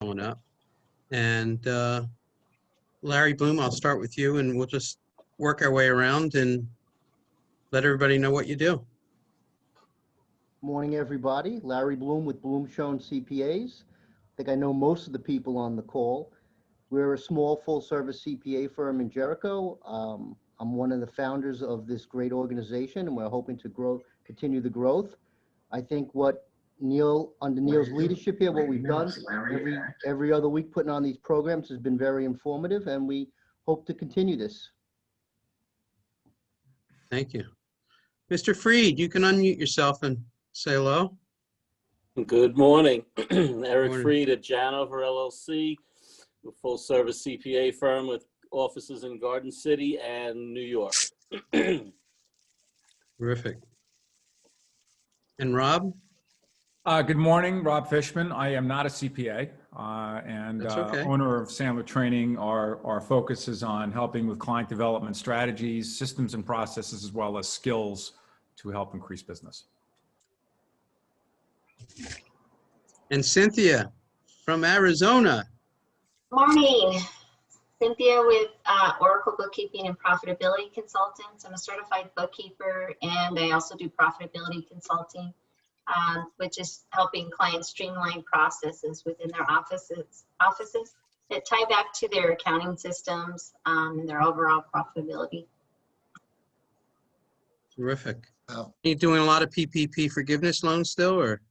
coming up. And Larry Bloom, I'll start with you, and we'll just work our way around and let everybody know what you do. Morning, everybody. Larry Bloom with Bloom Schoen CPAs. I think I know most of the people on the call. We're a small full-service CPA firm in Jericho. I'm one of the founders of this great organization, and we're hoping to continue the growth. I think under Neil's leadership here, what we've done every other week putting on these programs has been very informative, and we hope to continue this. Thank you. Mr. Freed, you can unmute yourself and say hello. Good morning. Eric Morning. Freed at Janover LLC, a full-service CPA firm with offices in Garden City and New York. Terrific. And Rob? Good morning, Rob Fishman. I am not a CPA and That's okay. Owner of Sandler Training. Our focus is on helping with client development strategies, systems and processes, as well as skills to help increase business. And Cynthia from Arizona. Morning. Cynthia with Oracle Bookkeeping and Profitability Consultants. I'm a certified bookkeeper, and I also do profitability consulting, which is helping clients streamline processes within their offices that tie back to their accounting systems and their overall profitability. Terrific. Wow. You doing a lot of PPP forgiveness loans still, or?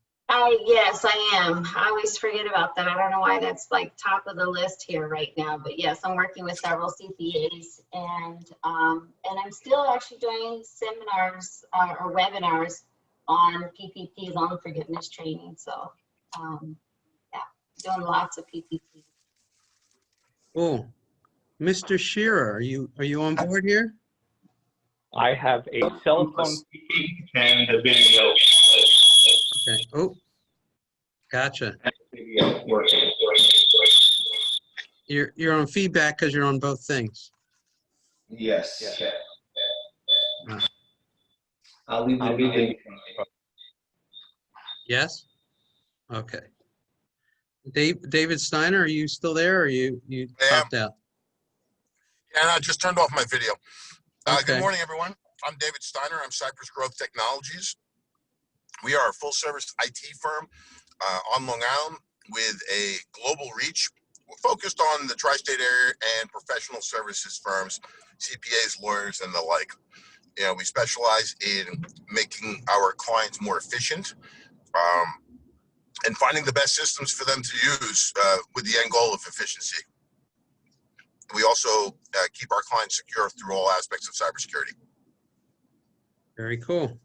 Yes, I am. I always forget about that. I don't know why that's like top of the list here right now, but yes, I'm working with several CPAs, and I'm still actually doing seminars or webinars on PPP loan forgiveness training. So yeah, doing lots of PPP. Oh, Mr. Shearer, are you on board here? I have a cell phone and a video. Okay. Oh, gotcha. You're on feedback because you're on both things. Yes. Wow. I'll leave the video. Yes? Okay. David Steiner, are you still there, or you popped out? And I just turned off my video. Okay. Good morning, everyone. I'm David Steiner. I'm Cypress Growth Technologies. We are a full-service IT firm on Long Island with a global reach. We're focused on the tri-state area and professional services firms, CPAs, lawyers, and the like. You know, we specialize in making our clients more efficient and finding the best systems for them to use with the end goal of efficiency. We also keep our clients secure through all aspects of cybersecurity. Very cool.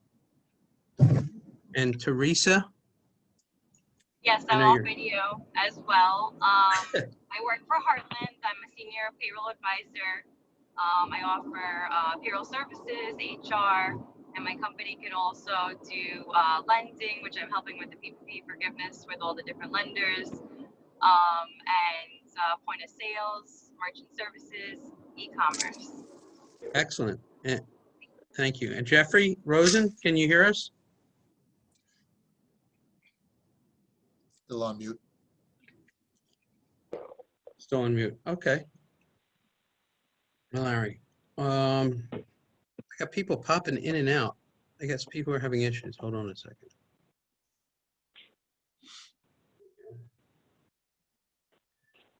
And Teresa? Yes, I'm on video as well. I work for Heartland. I'm a senior payroll advisor. I offer payroll services, HR, and my company can also do lending, which I'm helping with the PPP forgiveness with all the different lenders, and point of sales, merchant services, e-commerce. Excellent. Thank you. And Jeffrey Rosen, can you hear us? Still on mute. Still on mute. Okay. Larry, I got people popping in and out. I guess people are having issues. Hold on a second.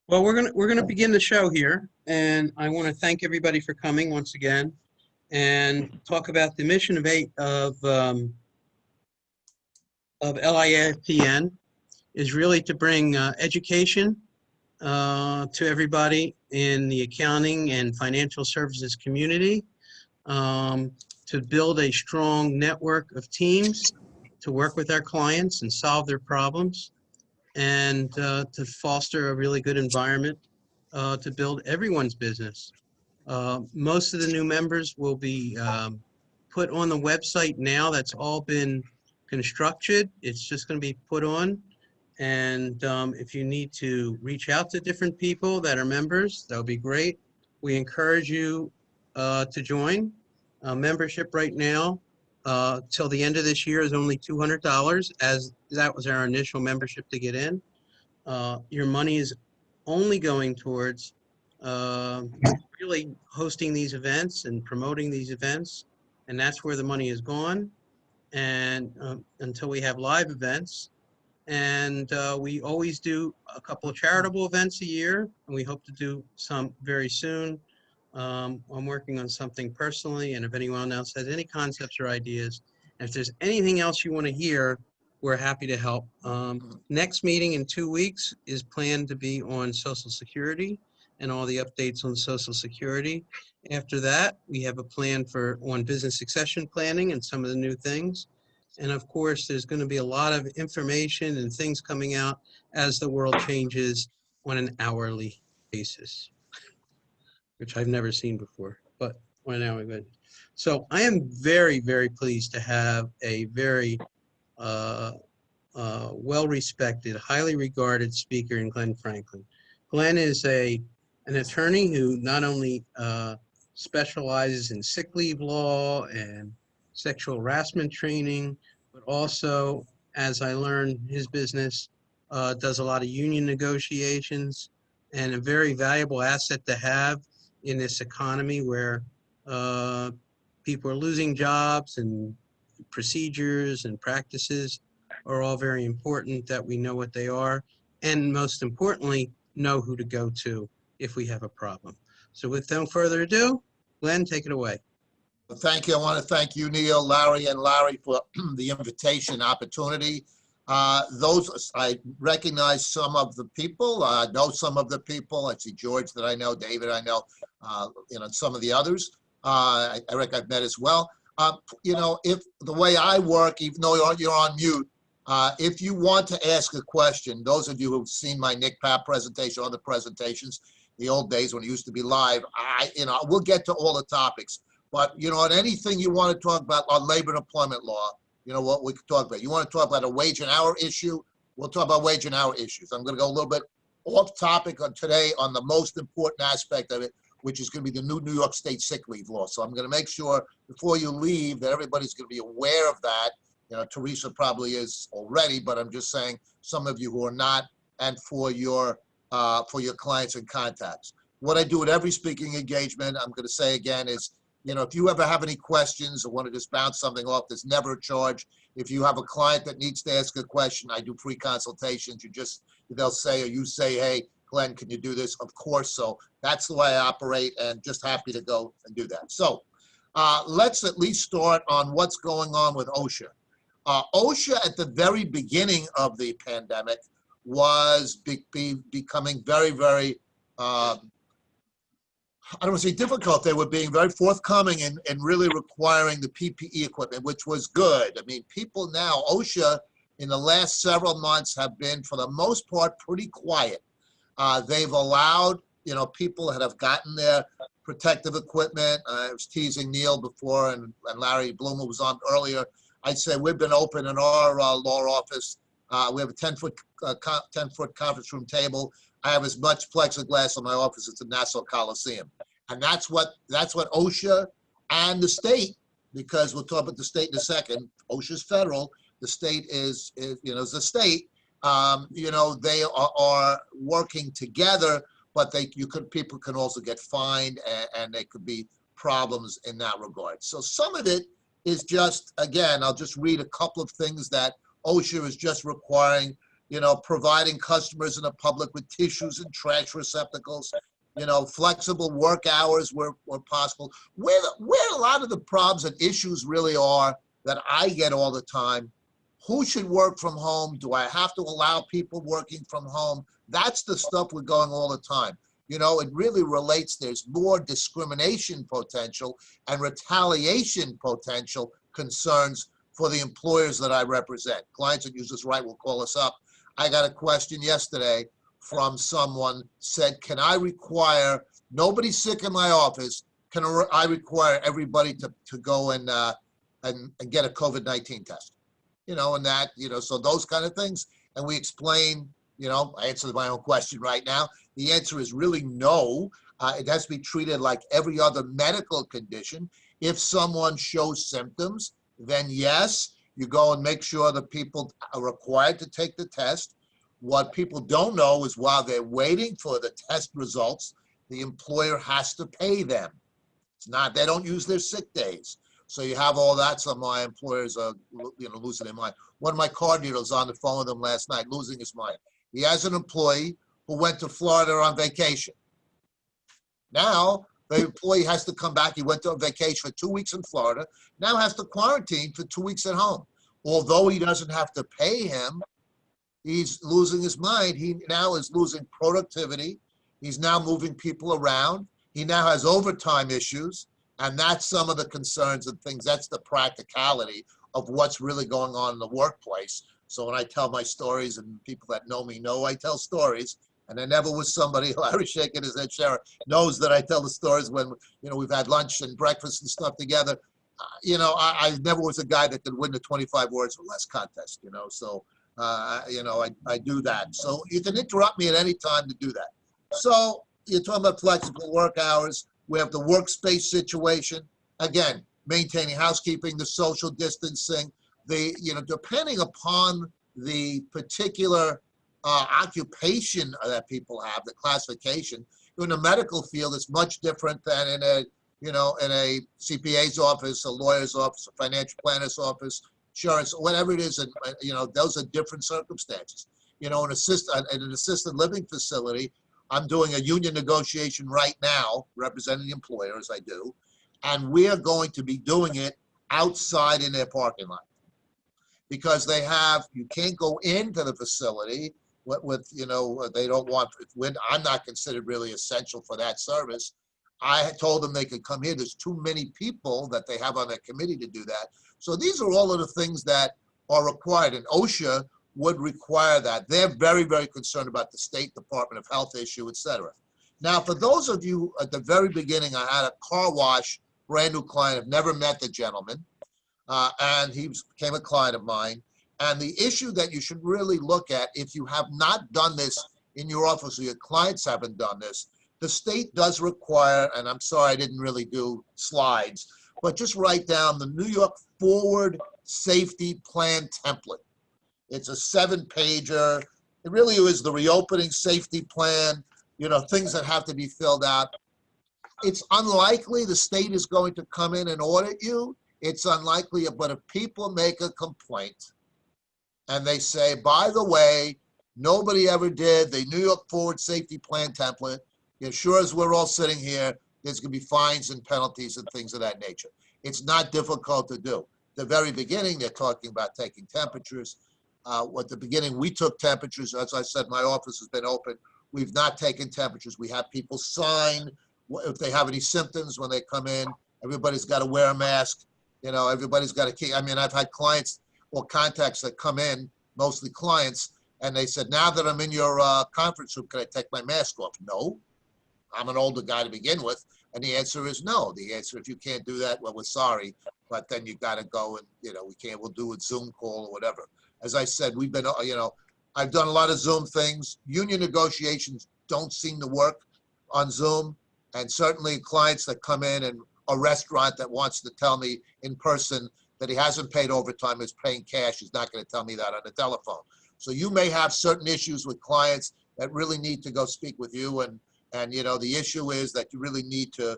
Well, we're gonna begin the show here, and I want to thank everybody for coming once again, and talk about the mission of LIFPN is really to bring education to everybody in the accounting and financial services community, to build a strong network of teams to work with our clients and solve their problems, and to foster a really good environment to build everyone's business. Most of the new members will be put on the website now. That's all been constructed. It's just going to be put on. And if you need to reach out to different people that are members, that would be great. We encourage you to join. Membership right now till the end of this year is only $200, as that was our initial membership to get in. your money is only going towards really hosting these events and promoting these events. And that's where the money is gone. And until we have live events. And we always do a couple of charitable events a year, and we hope to do some very soon. I'm working on something personally, and if anyone else has any concepts or ideas, and if there's anything else you want to hear, we're happy to help. Next meeting in 2 weeks is planned to be on Social Security and all the updates on Social Security. After that, we have a plan on business succession planning and some of the new things. And of course, there's going to be a lot of information and things coming out as the world changes on an hourly basis, which I've never seen before, but on an hourly basis. So I am very, very pleased to have a very well-respected, highly regarded speaker in Glenn Franklin. Glenn is an attorney who not only specializes in sick leave law and sexual harassment training, but also, as I learned his business, does a lot of union negotiations, and a very valuable asset to have in this economy where people are losing jobs, and procedures and practices are all very important that we know what they are, and most importantly, know who to go to if we have a problem. So with no further ado, Glenn, take it away. Thank you. I want to thank you, Neil, Larry, and Larry for the invitation and opportunity. I recognize some of the people, know some of the people. I see George that I know, David I know, some of the others. Eric I've met as well. If the way I work, even though you're on mute, if you want to ask a question, those of you who've seen my NICPAP presentation, other presentations, the old days when it used to be live, we'll get to all the topics. But, on anything you want to talk about on labor and employment law, what we could talk about. You want to talk about a wage and hour issue, we'll talk about wage and hour issues. I'm going to go a little bit off topic on today on the most important aspect of it, which is going to be the new New York State sick leave law. So I'm going to make sure before you leave that everybody's going to be aware of that. Teresa probably is already, but I'm just saying some of you who are not, and for your clients and contacts. What I do at every speaking engagement, I'm going to say again, is if you ever have any questions or want to just bounce something off, there's never a charge. If you have a client that needs to ask a question, I do free consultations. They'll say, or you say, hey, Glenn, can you do this? Of course. So that's the way I operate, and just happy to go and do that. So let's at least start on what's going on with OSHA. OSHA at the very beginning of the pandemic was becoming very, very, I don't want to say difficult. They were being very forthcoming and really requiring the PPE equipment, which was good. I mean, people now, OSHA in the last several months have been, for the most part, pretty quiet. They've allowed, people that have gotten their protective equipment. I was teasing Neil before, and Larry Bloomer was on earlier. I'd say we've been open in our law office. We have a 10-foot conference room table. I have as much plexiglass in my office as the Nassau Coliseum. And that's what OSHA and the state, because we'll talk about the state in a second. OSHA's federal. The state is the state. They are working together, but people can also get fined, and there could be problems in that regard. So some of it is just, again, I'll just read a couple of things that OSHA is just requiring, providing customers and the public with tissues and trash receptacles, flexible work hours where possible. Where a lot of the problems and issues really are that I get all the time, who should work from home? Do I have to allow people working from home? That's the stuff we're going all the time. It really relates. There's more discrimination potential and retaliation potential concerns for the employers that I represent. Clients that use this right will call us up. I got a question yesterday from someone said, can I require, nobody's sick in my office, can I require everybody to go and get a COVID-19 test? And that, so those kind of things. And we explain, I answered my own question right now. The answer is really no. It has to be treated like every other medical condition. If someone shows symptoms, then yes, you go and make sure that people are required to take the test. What people don't know is while they're waiting for the test results, the employer has to pay them. It's not, they don't use their sick days. So you have all that. Some of my employers are, losing their mind. One of my car dealers on the phone with him last night, losing his mind. He has an employee who went to Florida on vacation. Now, the employee has to come back. He went to a vacation for 2 weeks in Florida, now has to quarantine for 2 weeks at home. Although he doesn't have to pay him, he's losing his mind. He now is losing productivity. He's now moving people around. He now has overtime issues. And that's some of the concerns and things. That's the practicality of what's really going on in the workplace. So when I tell my stories, and people that know me know I tell stories, and I never was somebody, Larry shaking his head, Sharon knows that I tell the stories when, we've had lunch and breakfast and stuff together. I never was a guy that could win the 25 words or less contest, so, I do that. So you can interrupt me at any time to do that. So you're talking about flexible work hours. We have the workspace situation. Again, maintaining housekeeping, the social distancing, depending upon the particular occupation that people have, the classification. In the medical field, it's much different than in a CPA's office, a lawyer's office, a financial planner's office, insurance, whatever it is. And, those are different circumstances. In an assisted living facility, I'm doing a union negotiation right now, representing the employer as I do, and we are going to be doing it outside in their parking lot because you can't go into the facility they don't want, I'm not considered really essential for that service. I had told them they could come here. There's too many people that they have on their committee to do that. So these are all of the things that are required, and OSHA would require that. They're very, very concerned about the State Department of Health issue, et cetera. Now, for those of you at the very beginning, I had a car wash, brand new client. I've never met the gentleman, and he became a client of mine. And the issue that you should really look at, if you have not done this in your office or your clients haven't done this, the state does require, and I'm sorry I didn't really do slides, but just write down the New York Forward Safety Plan template. It's a 7-pager. It really is the reopening safety plan, things that have to be filled out. It's unlikely the state is going to come in and audit you. It's unlikely, but if people make a complaint and they say, by the way, nobody ever did the New York Forward Safety Plan template, sure as we're all sitting here, there's going to be fines and penalties and things of that nature. It's not difficult to do. At the very beginning, they're talking about taking temperatures. At the beginning, we took temperatures. As I said, my office has been open. We've not taken temperatures. We have people sign if they have any symptoms when they come in. Everybody's got to wear a mask. Everybody's got to keep. I've had clients or contacts that come in, mostly clients, and they said, now that I'm in your conference room, can I take my mask off? No. I'm an older guy to begin with. And the answer is no. The answer, if you can't do that, well, we're sorry. But then you got to go and, we'll do a Zoom call or whatever. As I said, we've been, I've done a lot of Zoom things. Union negotiations don't seem to work on Zoom. And certainly clients that come in and a restaurant that wants to tell me in person that he hasn't paid overtime, is paying cash, he's not going to tell me that on the telephone. So you may have certain issues with clients that really need to go speak with you. And the issue is that you really need to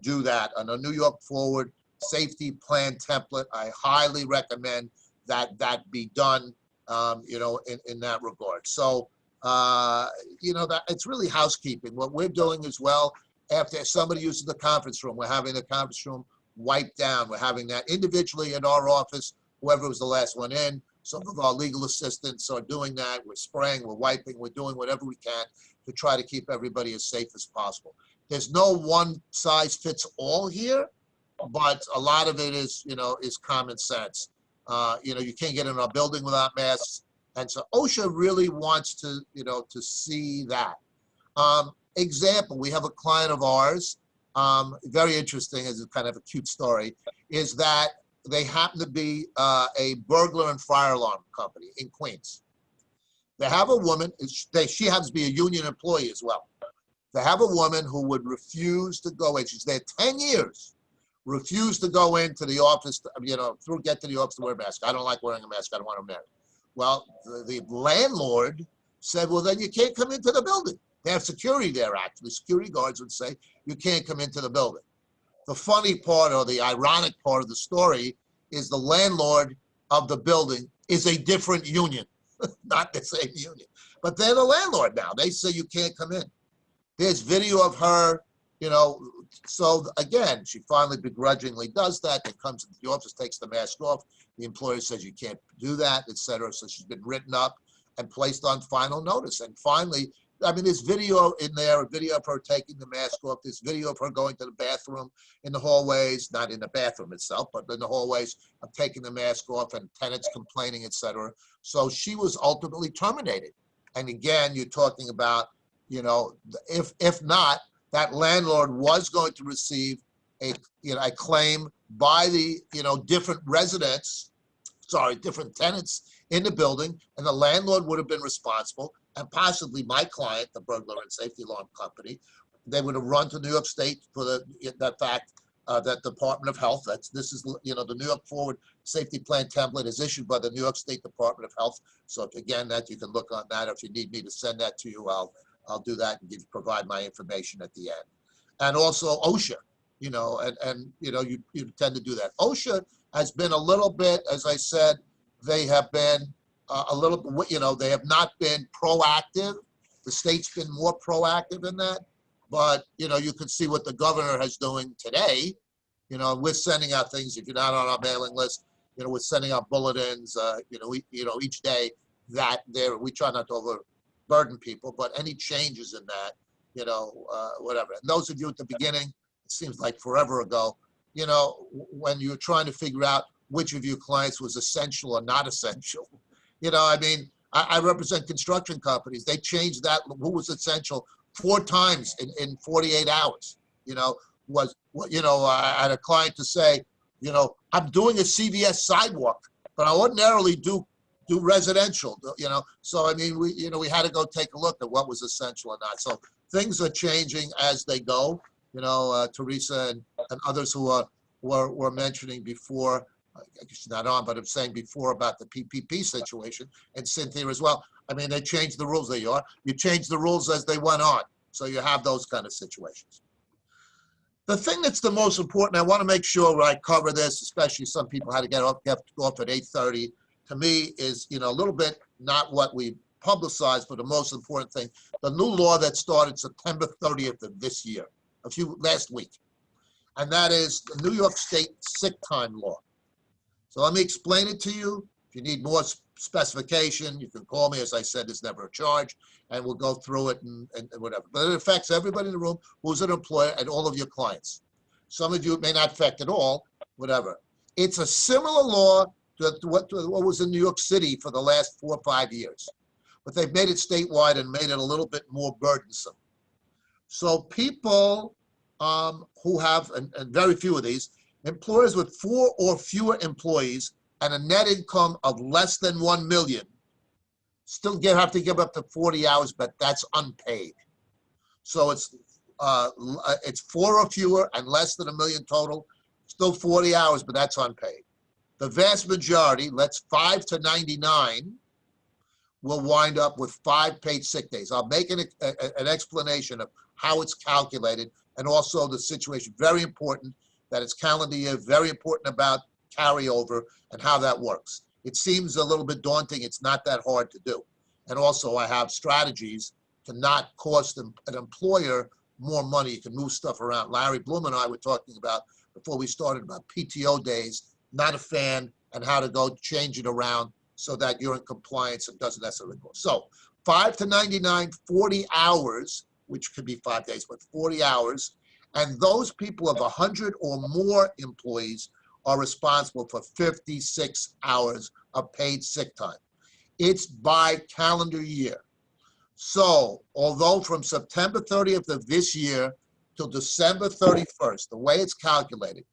do that. On a New York Forward Safety Plan template, I highly recommend that be done, in that regard. So, that it's really housekeeping. What we're doing as well, after somebody uses the conference room, we're having the conference room wiped down. We're having that individually in our office, whoever was the last one in. Some of our legal assistants are doing that. We're spraying, we're wiping, we're doing whatever we can to try to keep everybody as safe as possible. There's no one size fits all here, but a lot of it is, is common sense. You can't get in our building without masks. And so OSHA really wants to, to see that. Example, we have a client of ours, very interesting, as a kind of a cute story, is that they happen to be a burglar and fire alarm company in Queens. They have a woman, she happens to be a union employee as well. They have a woman who would refuse to go in. She's there 10 years, refused to go into the office, get to the office to wear a mask. I don't like wearing a mask. I don't want to wear it. Well, the landlord said, well, then you can't come into the building. They have security there, actually. Security guards would say, you can't come into the building. The funny part, or the ironic part of the story, is the landlord of the building is a different union, not the same union. But they're the landlord now. They say you can't come in. There's video of her, you know, so again, she finally begrudgingly does that. Then comes into the office, takes the mask off. The employer says you can't do that, etc. So she's been written up and placed on final notice. And finally, I mean, there's video in there, a video of her taking the mask off. There's video of her going to the bathroom in the hallways, not in the bathroom itself, but in the hallways of taking the mask off and tenants complaining, etc. So she was ultimately terminated. And again, you're talking about, you know, if not, that landlord was going to receive a, you know, a claim by the, you know, different different tenants in the building, and the landlord would have been responsible, and possibly my client, the burglar and safety alarm company, they would have run to New York State for that fact that Department of Health. This is, you know, the New York Forward Safety Plan template is issued by the New York State Department of Health. So if, again, that you can look on that. If you need me to send that to you, I'll do that and provide my information at the end. And also OSHA, you know, and you know, you tend to do that. OSHA has been a little bit, as I said, they have been a little, you know, they have not been proactive. The state's been more proactive in that. But, you know, you can see what the governor is doing today. You know, we're sending out things. If you're not on our mailing list, you know, we're sending out bulletins, you know, each day that we try not to overburden people, but any changes in that, you know, whatever. And those of you at the beginning, it seems like forever ago, you know, when you're trying to figure out which of your clients was essential or not essential. You know, I mean, I represent construction companies. They changed that, who was essential, 4 times in 48 hours. You know, I had a client to say, you know, I'm doing a CVS sidewalk, but I ordinarily do residential, you know. So, I mean, we had to go take a look at what was essential or not. So things are changing as they go. You know, Teresa and others who were mentioning before, I guess she's not on, but I'm saying before about the PPP situation, and Cynthia as well. I mean, they changed the rules. You change the rules as they went on. So you have those kind of situations. The thing that's the most important, I want to make sure I cover this, especially some people had to get off at 8:30. To me, is, you know, a little bit not what we publicized, but the most important thing, the new law that started September 30th of this year, last week, and that is the New York State sick time law. So let me explain it to you. If you need more specification, you can call me. As I said, there's never a charge, and we'll go through it and whatever. But it affects everybody in the room who's an employer and all of your clients. Some of you it may not affect at all, whatever. It's a similar law to what was in New York City for the last 4 or 5 years. But they've made it statewide and made it a little bit more burdensome. So people who have, and very few of these, employers with 4 or fewer employees and a net income of less than 1 million still have to give up to 40 hours, but that's unpaid. So it's 4 or fewer and less than 1 million total, still 40 hours, but that's unpaid. The vast majority, that's 5 to 99, will wind up with 5 paid sick days. I'll make an explanation of how it's calculated and also the situation. Very important that it's calendar year, very important about carryover and how that works. It seems a little bit daunting. It's not that hard to do. And also I have strategies to not cost an employer more money. You can move stuff around. Larry Bloom and I were talking about, before we started, about PTO days, not a fan, and how to go change it around so that you're in compliance and doesn't necessarily cost. So 5 to 99, 40 hours, which could be 5 days, but 40 hours. And those people of 100 or more employees are responsible for 56 hours of paid sick time. It's by calendar year. So although from September 30th of this year till December 31st, the way it's calculated,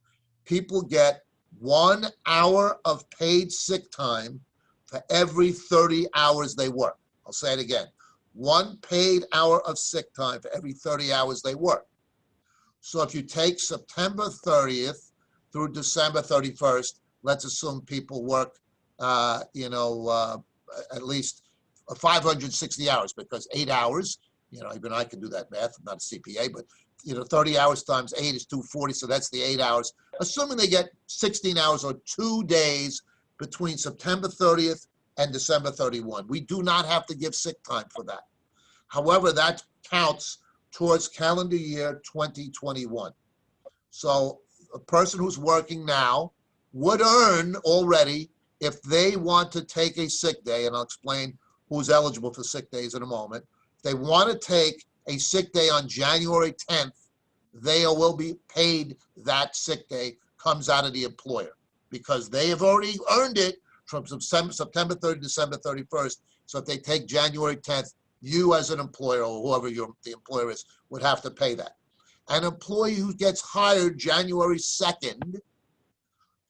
people get 1 hour of paid sick time for every 30 hours they work. I'll say it again. 1 paid hour of sick time for every 30 hours they work. So if you take September 30th through December 31st, let's assume people work, at least 560 hours, because 8 hours, even I can do that math, I'm not a CPA, but 30 hours times 8 is 240, so that's the 8 hours. Assuming they get 16 hours or 2 days between September 30th and December 31. We do not have to give sick time for that. However, that counts towards calendar year 2021. So a person who's working now would earn already, if they want to take a sick day, and I'll explain who's eligible for sick days in a moment. If they want to take a sick day on January 10th, they will be paid that sick day, comes out of the employer, because they have already earned it from September 30th to December 31st. So if they take January 10th, you as an employer, or whoever the employer is, would have to pay that. An employee who gets hired January 2nd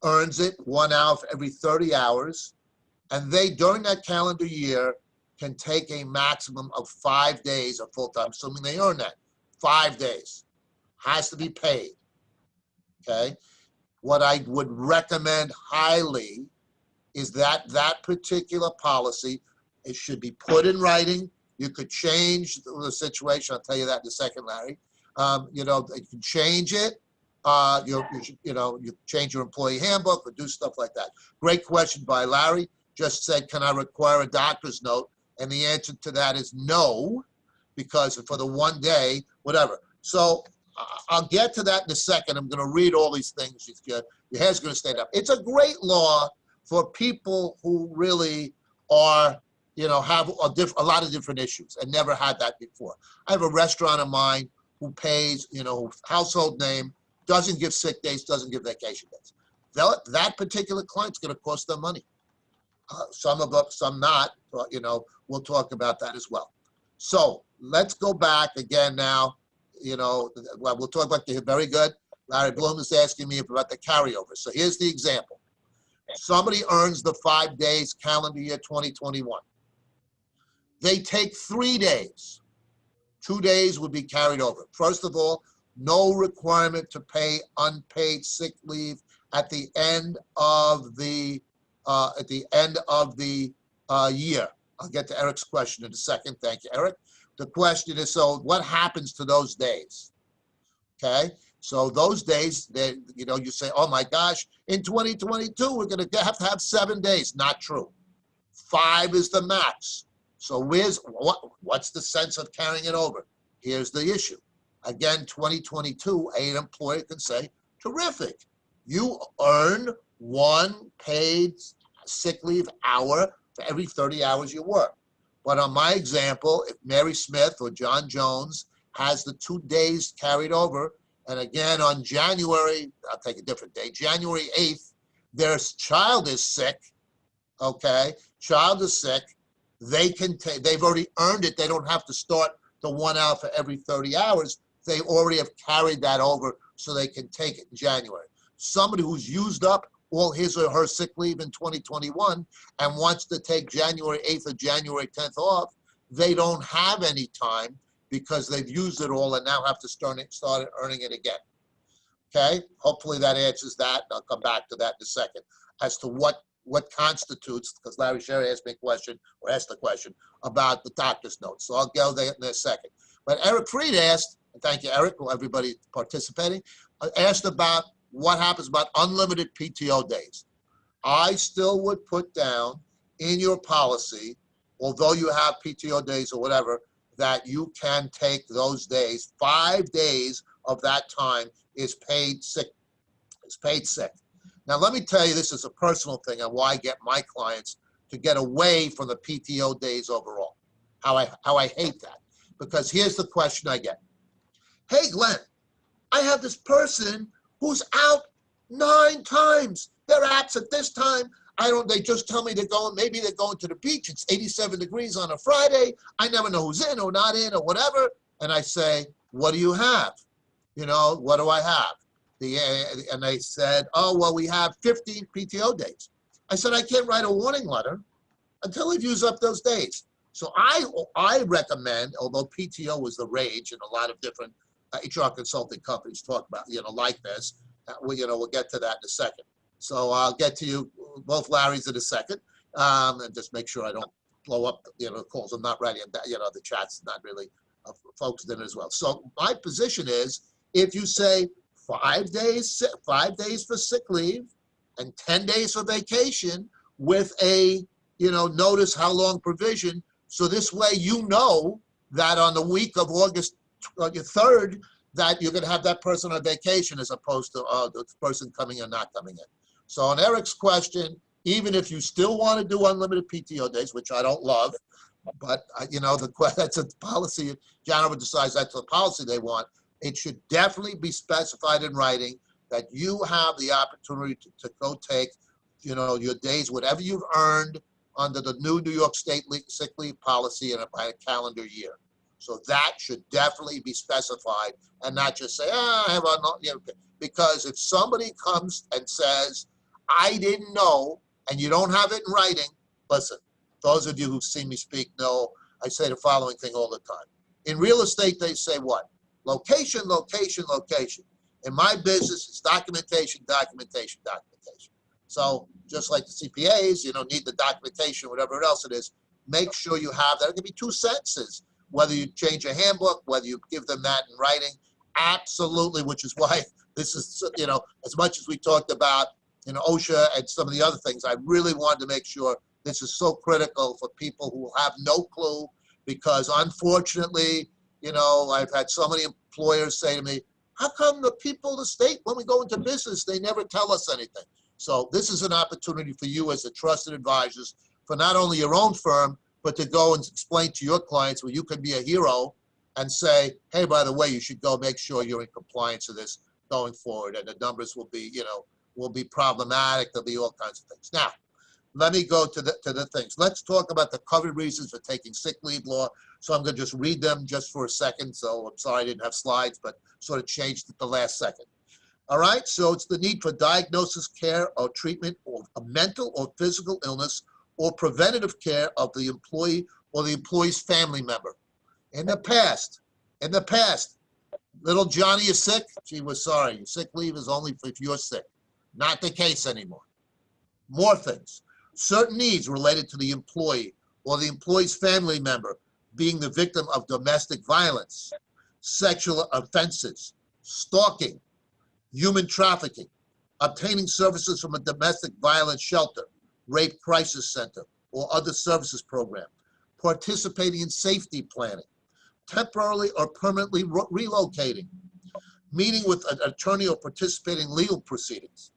earns it 1 hour for every 30 hours. And they, during that calendar year, can take a maximum of 5 days of full-time, assuming they earn that. 5 days. Has to be paid. Okay? What I would recommend highly is that that particular policy, it should be put in writing. You could change the situation. I'll tell you that in a second, Larry. You can change it. You change your employee handbook or do stuff like that. Great question by Larry. Just said, can I require a doctor's note? And the answer to that is no, because for the 1 day, whatever. So I'll get to that in a second. I'm going to read all these things. Your hair's going to stand up. It's a great law for people who really are, have a lot of different issues and never had that before. I have a restaurant of mine who pays, household name, doesn't give sick days, doesn't give vacation days. That particular client's going to cost them money. Some of us, some not. We'll talk about that as well. So let's go back again now. We'll talk about very good. Larry Bloom is asking me about the carryover. So here's the example. Somebody earns the 5 days calendar year 2021. They take 3 days. 2 days would be carried over. First of all, no requirement to pay unpaid sick leave at the end of the year. I'll get to Eric's question in a second. Thank you, Eric. The question is, so what happens to those days? Okay, so those days, you say, oh my gosh, in 2022, we're going to have 7 days. Not true. 5 is the max. So what's the sense of carrying it over? Here's the issue. Again, 2022, an employer can say, terrific. You earn 1 paid sick leave hour for every 30 hours you work. But on my example, if Mary Smith or John Jones has the 2 days carried over, and again on January, I'll take a different day, January 8th, their child is sick, okay? Child is sick. They've already earned it. They don't have to start the 1 hour for every 30 hours. They already have carried that over so they can take it in January. Somebody who's used up all his or her sick leave in 2021 and wants to take January 8th or January 10th off, they don't have any time because they've used it all and now have to start earning it again. Okay, hopefully that answers that. I'll come back to that in a second as to what constitutes, because Larry Sherry asked me a question, or asked the question, about the doctor's note. So I'll go there in a second. But Eric Freed asked, and thank you, Eric, for everybody participating, asked about what happens about unlimited PTO days. I still would put down in your policy, although you have PTO days or whatever, that you can take those days. 5 days of that time is paid sick. It's paid sick. Now, let me tell you, this is a personal thing and why I get my clients to get away from the PTO days overall. How I hate that. Because here's the question I get. Hey, Glenn, I have this person who's out 9 times. They're absent this time. They just tell me maybe they're going to the beach. It's 87 degrees on a Friday. I never know who's in or not in or whatever. And I say, what do you have? What do I have? And they said, oh, well, we have 15 PTO days. I said, I can't write a warning letter until they've used up those days. So I recommend, although PTO is the rage and a lot of different HR consulting companies talk about, like this, we'll get to that in a second. So I'll get to you, both Larrys, in a second, and just make sure I don't blow up, calls. I'm not writing that, the chat's not really focused in it as well. So my position is, if you say 5 days for sick leave and 10 days for vacation with a, notice how long provision, so this way that on the week of August 3rd, that you're going to have that person on vacation as opposed to the person coming or not coming in. So on Eric's question, even if you still want to do unlimited PTO days, which I don't love, but that's a policy. Janiver decides that's the policy they want. It should definitely be specified in writing that you have the opportunity to go take, your days, whatever you've earned under the new New York State sick leave policy by a calendar year. So that should definitely be specified and not just say, I have because if somebody comes and says, I didn't know, and you don't have it in writing, listen, those of you who've seen me speak know I say the following thing all the time. In real estate, they say what? Location, location, location. In my business, it's documentation, documentation, documentation. So just like the CPAs, need the documentation, whatever else it is, make sure you have that. It can be 2 sentences, whether you change a handbook, whether you give them that in writing, absolutely, which is why this is, as much as we talked about, OSHA and some of the other things, I really wanted to make sure this is so critical for people who have no clue, because unfortunately, I've had so many employers say to me, how come the people of the state, when we go into business, they never tell us anything? So this is an opportunity for you as the trusted advisors for not only your own firm, but to go and explain to your clients where you can be a hero and say, hey, by the way, you should go make sure you're in compliance with this going forward. And the numbers will be, will be problematic. There'll be all kinds of things. Now, let me go to the things. Let's talk about the covered reasons for taking sick leave law. So I'm going to just read them just for a second. So I'm sorry I didn't have slides, but sort of changed at the last second. All right, so it's the need for diagnosis, care, or treatment of a mental or physical illness or preventative care of the employee or the employee's family member. In the past, little Johnny is sick. Gee, we're sorry. Your sick leave is only if you're sick. Not the case anymore. More things. Certain needs related to the employee or the employee's family member being the victim of domestic violence, sexual offenses, stalking, human trafficking, obtaining services from a domestic violence shelter, rape crisis center, or other services program, participating in safety planning, temporarily or permanently relocating, meeting with an attorney or participating in legal proceedings,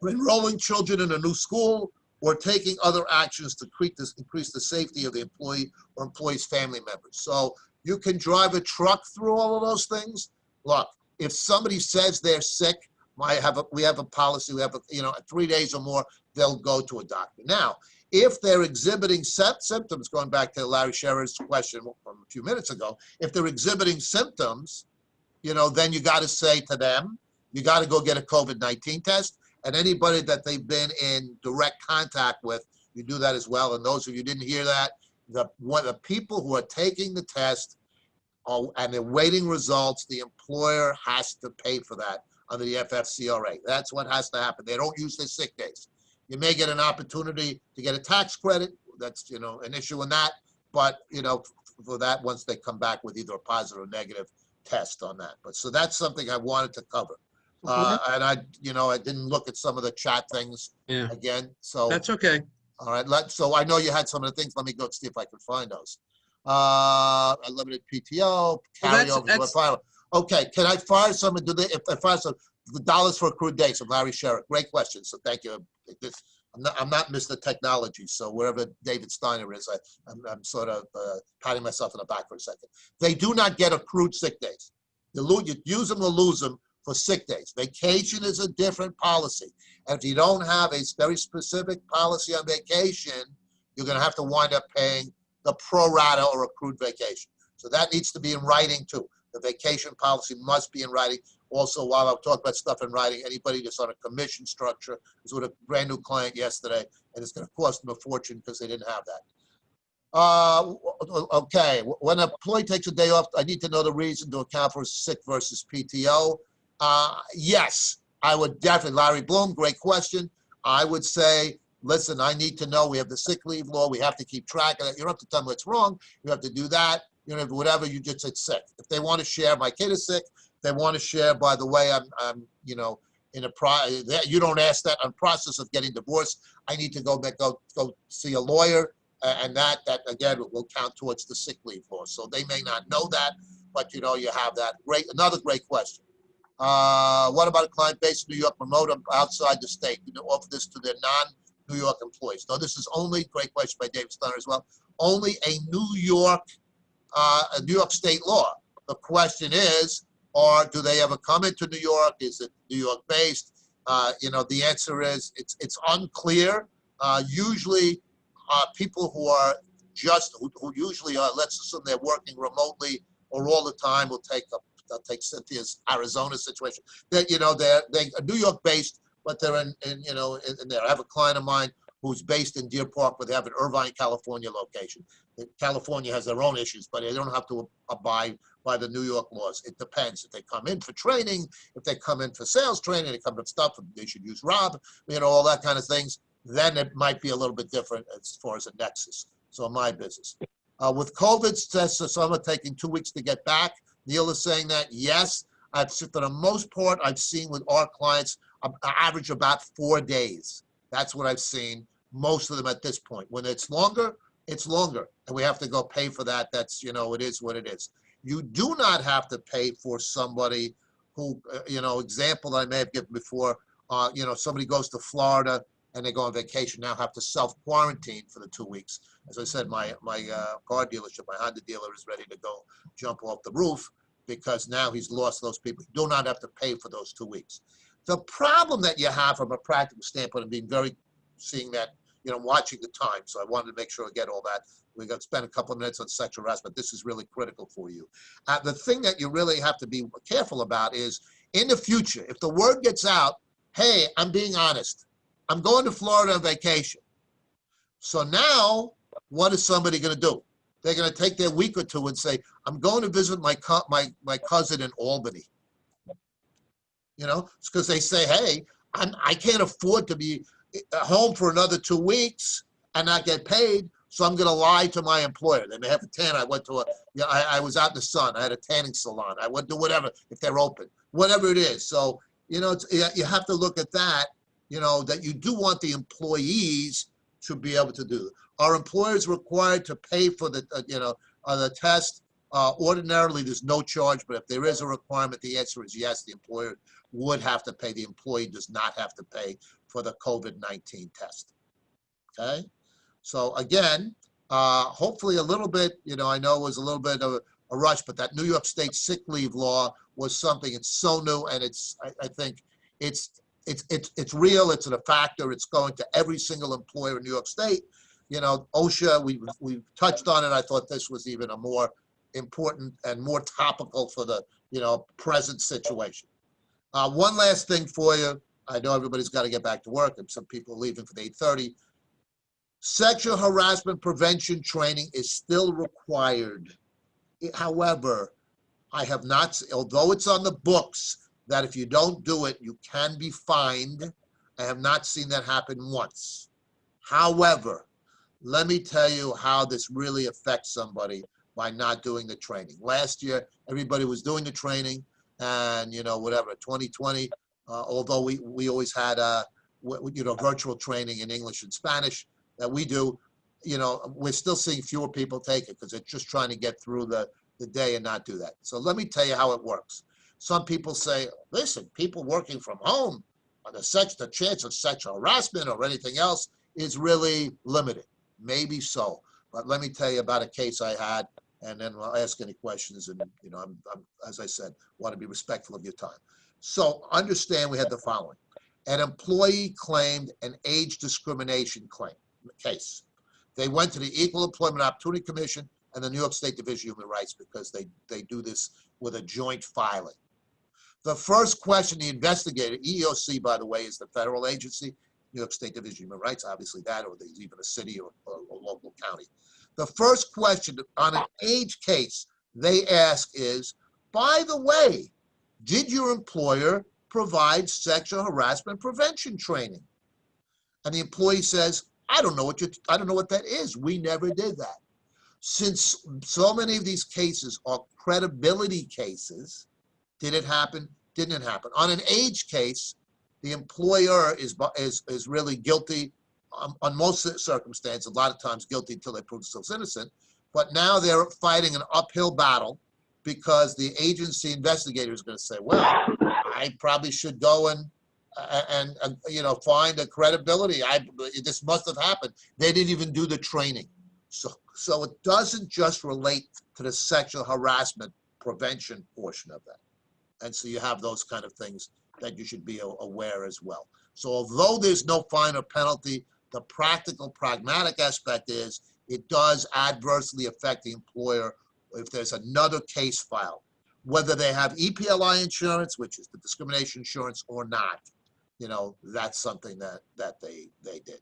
enrolling children in a new school, or taking other actions to increase the safety of the employee or employee's family members. So you can drive a truck through all of those things. Look, if somebody says they're sick, we have a policy, 3 days or more, they'll go to a doctor. Now, if they're exhibiting symptoms, going back to Larry Sherrer's question from a few minutes ago, if they're exhibiting symptoms, then you got to say to them, you got to go get a COVID-19 test. And anybody that they've been in direct contact with, you do that as well. And those of you who didn't hear that, the people who are taking the test and they're waiting results, the employer has to pay for that under the FFCRA. That's what has to happen. They don't use their sick days. You may get an opportunity to get a tax credit. That's, an issue in that. But, for that, once they come back with either a positive or negative test on that. But so that's something I wanted to cover. And I didn't look at some of the chat things again. So That's okay. all right. So I know you had some of the things. Let me go see if I can find those. Unlimited PTO, carryover. Okay. Can I fire someone? If I fire some, the dollars for accrued days from Larry Sherrick. Great question. So thank you. I'm not Mr. Technology. So wherever David Steiner is, I'm sort of patting myself in the back for a second. They do not get accrued sick days. You use them or lose them for sick days. Vacation is a different policy. And if you don't have a very specific policy on vacation, you're going to have to wind up paying the pro rata or accrued vacation. So that needs to be in writing too. The vacation policy must be in writing. Also, while I talk about stuff in writing, anybody that's on a commission structure is with a brand new client yesterday, and it's going to cost them a fortune because they didn't have that. Okay, when an employee takes a day off, I need to know the reason to account for sick versus PTO. Yes, I would definitely, Larry Bloom, great question. I would say listen, I need to know, we have the sick leave law, we have to keep track of that. You don't have to tell them what's wrong. You have to do that. You know, whatever, you just said sick. If they want to share, my kid is sick. If they want to share, by the way, I'm you know, in a you don't ask that. I'm process of getting divorced. I need to go see a lawyer, and that again will count towards the sick leave law. So they may not know that, but you know, you have that. Great, another great question. What about a client based in New York, remote outside the state? You know, offer this to their non-New York employees. No, this is only, great question by David Steiner as well, only a New York State law. The question is, do they ever come into New York? Is it New York based? You know, the answer is it's unclear. Usually, people who are who usually are, let's assume they're working remotely or all the time, will I'll take Cynthia's Arizona situation. That, you know, they're New York based, but they're in you know, in there. I have a client of mine who's based in Deer Park, but they have an Irvine, California location. California has their own issues, but they don't have to abide by the New York laws. It depends. If they come in for training, if they come in for sales training, they come for stuff, they should use Rob, you know, all that kind of things, then it might be a little bit different as far as a nexus. So my business. With COVID tests, some are taking 2 weeks to get back. Neil is saying that, yes. For the most part, I've seen with our clients, average about 4 days. That's what I've seen, most of them at this point. When it's longer, and we have to go pay for that. That's, you know, it is what it is. You do not have to pay for somebody who, you know, example that I may have given before, you know, somebody goes to Florida and they go on vacation, now have to self-quarantine for the 2 weeks. As I said, my car dealership, my Honda dealer is ready to go jump off the roof because now he's lost those people. You do not have to pay for those 2 weeks. The problem that you have from a practical standpoint, and being seeing that, you know, watching the time, so I wanted to make sure I get all that. We're going to spend a couple of minutes on sexual harassment. This is really critical for you. The thing that you really have to be careful about is, in the future, if the word gets out, hey, I'm being honest, I'm going to Florida on vacation. So now, what is somebody going to do? They're going to take their week or two and say, I'm going to visit my cousin in Albany. You know, it's because they say, hey, I can't afford to be home for another 2 weeks and not get paid, so I'm going to lie to my employer. They may have a tan. I went to I was out in the sun. I had a tanning salon. I went to whatever, if they're open, whatever it is. So, you know, you have to look at that, you know, that you do want the employees to be able to do. Are employers required to pay for the, you know, the test? Ordinarily, there's no charge, but if there is a requirement, the answer is yes, the employer would have to pay. The employee does not have to pay for the COVID-19 test. Okay? So again, hopefully a little bit, you know, I know it was a little bit of a rush, but that New York State sick leave law was something, it's so new, and I think it's real, it's a factor, it's going to every single employer in New York State. You know, OSHA, we touched on it. I thought this was even a more important and more topical for the, you know, present situation. One last thing for you. I know everybody's got to get back to work, and some people are leaving for the 8:30. Sexual harassment prevention training is still required. However, I have not, although it's on the books that if you don't do it, you can be fined. I have not seen that happen once. However, let me tell you how this really affects somebody by not doing the training. Last year, everybody was doing the training, and, you know, whatever, 2020, although we always had, you know, virtual training in English and Spanish that we do, you know, we're still seeing fewer people take it because they're just trying to get through the day and not do that. So let me tell you how it works. Some people say, listen, people working from home, the chance of sexual harassment or anything else is really limited. Maybe so, but let me tell you about a case I had, and then I'll ask any questions. And, you know, I'm as I said, want to be respectful of your time. So understand, we had the following: an employee claimed an age discrimination case. They went to the Equal Employment Opportunity Commission and the New York State Division of Human Rights because they do this with a joint filing. The first question the investigator, EEOC, by the way, is the federal agency, New York State Division of Human Rights, obviously that, or there's even a city or local county. The first question on an age case they ask is, by the way, did your employer provide sexual harassment prevention training? And the employee says, I don't know what that is. We never did that. Since so many of these cases are credibility cases, did it happen? Didn't it happen? On an age case, the employer is really guilty on most circumstances, a lot of times guilty until they prove themselves innocent. But now they're fighting an uphill battle because the agency investigator is going to say, well, I probably should go and find a credibility. This must have happened. They didn't even do the training. So it doesn't just relate to the sexual harassment prevention portion of that. And so you have those kind of things that you should be aware as well. So although there's no fine or penalty, the practical, pragmatic aspect is it does adversely affect the employer if there's another case filed, whether they have EPLI insurance, which is the discrimination insurance, or not. That's something that they did.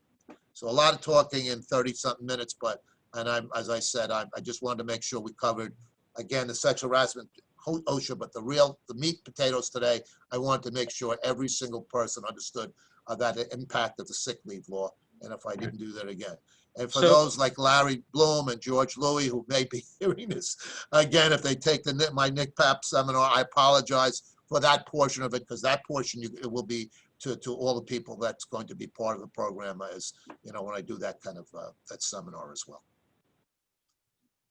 So a lot of talking in 30-something minutes, as I said, I just wanted to make sure we covered, again, the sexual harassment, OSHA, but the meat potatoes today, I wanted to make sure every single person understood that impact of the sick leave law, and if I didn't do that again. And for those like Larry Bloom and George Louis who may be hearing this, again, if they take my NICPAP seminar, I apologize for that portion of it, because that portion it will be to all the people that's going to be part of the program, as when I do that kind of that seminar as well.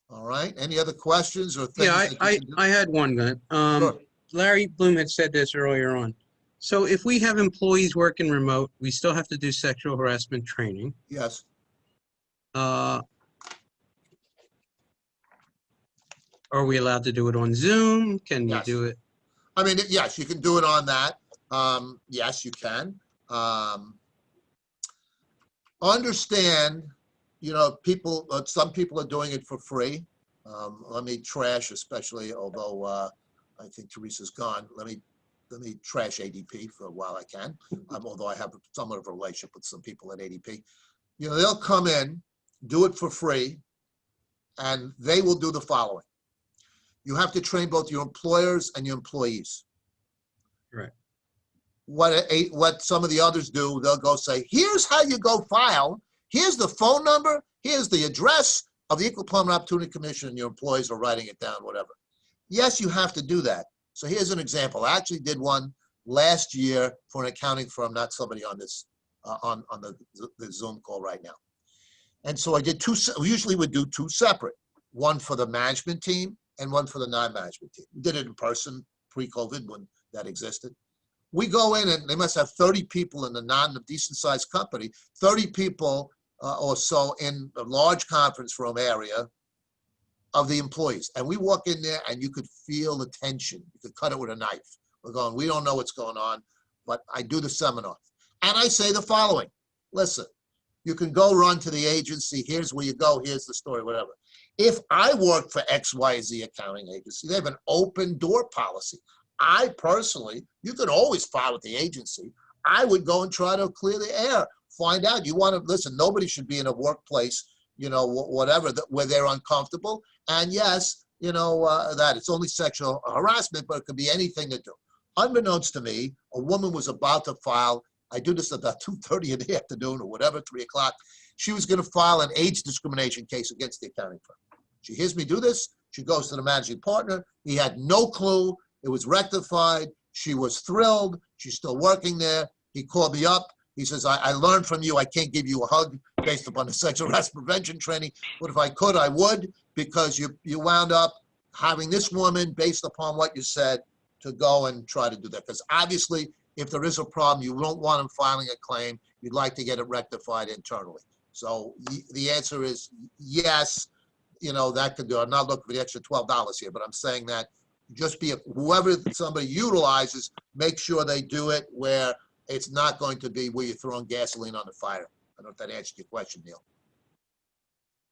All right. Any other questions or things? Yeah, I had one, Glenn. Sure. Larry Bloom had said this earlier on. So if we have employees working remote, we still have to do sexual harassment training. Yes. Are we allowed to do it on Zoom? Can you do it? I mean, yes, you can do it on that. Yes, you can. Understand, some people are doing it for free. Let me trash, especially, although I think Teresa's gone. Let me trash ADP for a while I can, although I have somewhat of a relationship with some people at ADP. They'll come in, do it for free, and they will do the following. You have to train both your employers and your employees. Right. What some of the others do, they'll go say, here's how you go file. Here's the phone number. Here's the address of the Equal Employment Opportunity Commission, and your employees are writing it down, whatever. Yes, you have to do that. So here's an example. I actually did one last year for an accounting firm, not somebody on this, on the Zoom call right now. And so I did two, we usually would do two separate, one for the management team and one for the non-management team. We did it in person pre-COVID when that existed. We go in and they must have 30 people in the decent sized company, 30 people or so in a large conference room area of the employees. And we walk in there and you could feel the tension. You could cut it with a knife. We're going, we don't know what's going on, but I do the seminar. And I say the following, listen, you can go run to the agency. Here's where you go. Here's the story, whatever. If I work for XYZ accounting agency, they have an open door policy. I personally, you can always file with the agency. I would go and try to clear the air, find out. You want to, listen, nobody should be in a workplace, whatever, where they're uncomfortable. And yes, that it's only sexual harassment, but it could be anything to do. Unbeknownst to me, a woman was about to file, I do this about 2:30 in the afternoon or whatever, 3 o'clock. She was going to file an age discrimination case against the accounting firm. She hears me do this. She goes to the managing partner. He had no clue. It was rectified. She was thrilled. She's still working there. He called me up. He says, I learned from you. I can't give you a hug based upon the sexual harassment prevention training. But if I could, I would, because you wound up having this woman, based upon what you said, to go and try to do that. Because obviously, if there is a problem, you don't want them filing a claim. You'd like to get it rectified internally. So the answer is yes, that could do. I'm not looking for the extra $12 here, but I'm saying that just whoever somebody utilizes, make sure they do it where it's not going to be where you're throwing gasoline on the fire. I don't know if that answered your question, Neil.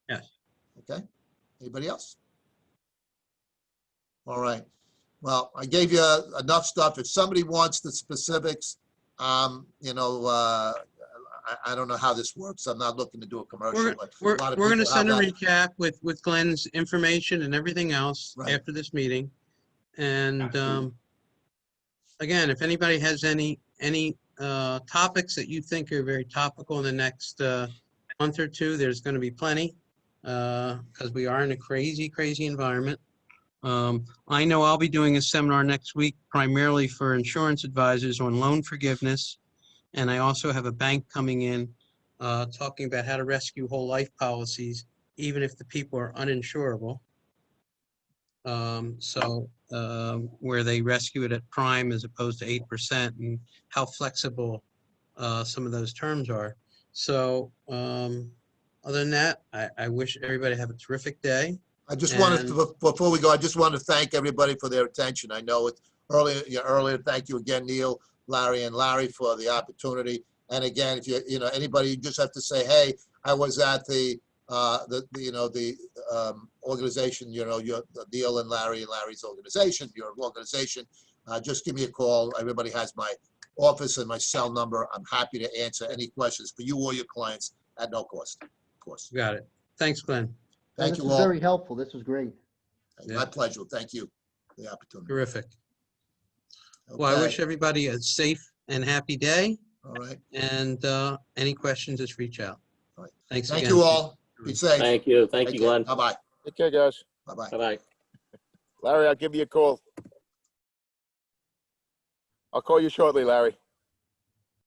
Yes. Okay. Anybody else? All right. Well, I gave you enough stuff. If somebody wants the specifics, I don't know how this works. I'm not looking to do a commercial. We're going to send a recap with Glenn's information and everything else after this meeting. And again, if anybody has any topics that you think are very topical in the next month or two, there's going to be plenty because we are in a crazy, crazy environment. I know I'll be doing a seminar next week primarily for insurance advisors on loan forgiveness. And I also have a bank coming in talking about how to rescue whole life policies, even if the people are uninsurable. Where they rescue it at prime as opposed to 8% and how flexible some of those terms are. So other than that, I wish everybody have a terrific day. I just wanted And- to, before we go, I just want to thank everybody for their attention. I know it's earlier. Thank you again, Neil, Larry, and Larry for the opportunity. And again, if anybody, you just have to say, hey, I was at the organization, your Neil and Larry's organization, your organization. Just give me a call. Everybody has my office and my cell number. I'm happy to answer any questions for you or your clients at no cost, of course. Got it. Thanks, Glenn. Thank This you was all. very helpful. This was great. My Yeah. pleasure. Thank you for the opportunity. Terrific. Well, I Okay. wish everybody a safe and happy day. All right. And any questions, just reach out. All right. Thanks Thank again. you all. Be safe. Thank you. Thank you, Take care. Glenn. Bye-bye. Take care, guys. Bye-bye. Bye-bye. Larry, I'll give you a call. I'll call you shortly, Larry.